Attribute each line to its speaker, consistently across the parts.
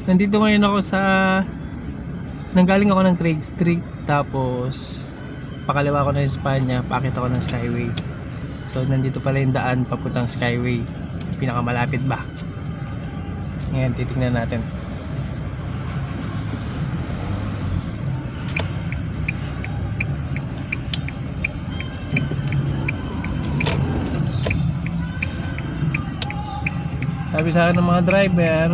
Speaker 1: Nandito ngayon ako sa nanggaling ako ng Craig Street, tapos pakaliwa ako ng Espanya, paakit ako ng Skyway. So nandito pala yung daan papuntang Skyway, pinakamalapit ba. Ngayon titignan natin. Sabi sa akin ng mga driver,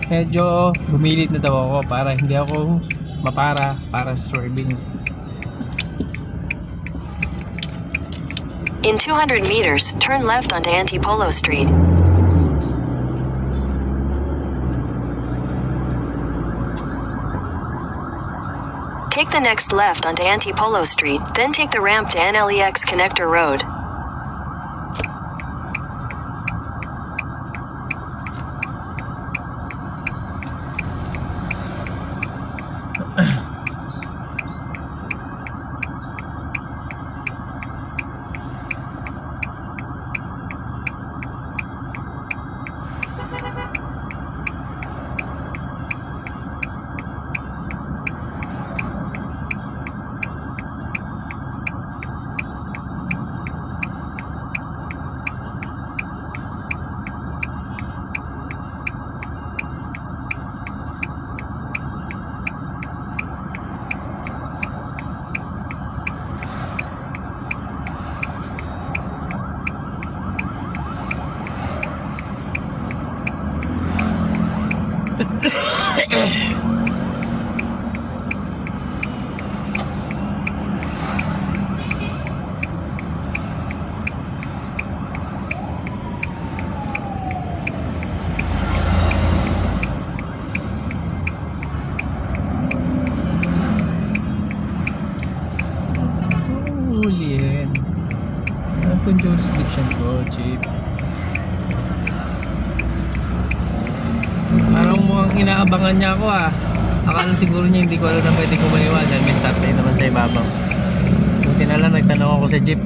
Speaker 1: medyo bumilit na daw ako para hindi ako para swerving.
Speaker 2: In 200 meters, turn left onto Antipolo Street. Take the next left onto Antipolo Street, then take the ramp to NLEX Connector Road.
Speaker 1: Huliin. Ano pong jurisdiction ko, Chief? Parang mukhang inaabangan niya ako ah. Akala siguro niya hindi ko alam na pwede ko maliwan dahil may stop line naman sa ibabaw. Buti na lang nagtanong ako sa jeep.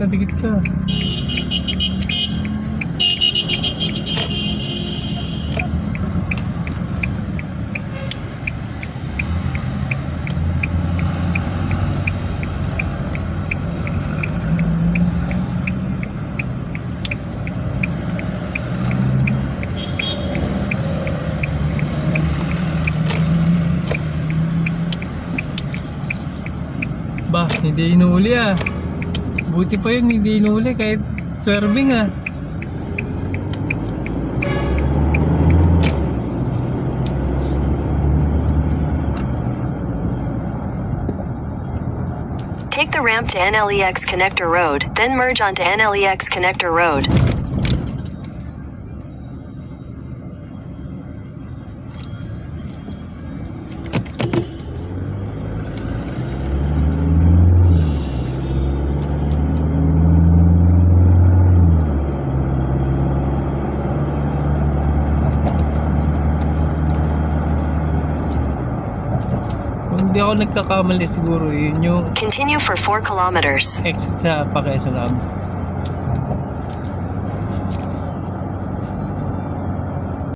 Speaker 1: Dikit ka. Bah, hindi inuuli ah. Buti pa yun, hindi inuuli kahit swerving ah.
Speaker 2: Take the ramp to NLEX Connector Road, then merge onto NLEX Connector Road.
Speaker 1: Hindi ako nagkakamali siguro, yun yung
Speaker 2: Continue for 4 kilometers.
Speaker 1: exit sa Quezon Ave.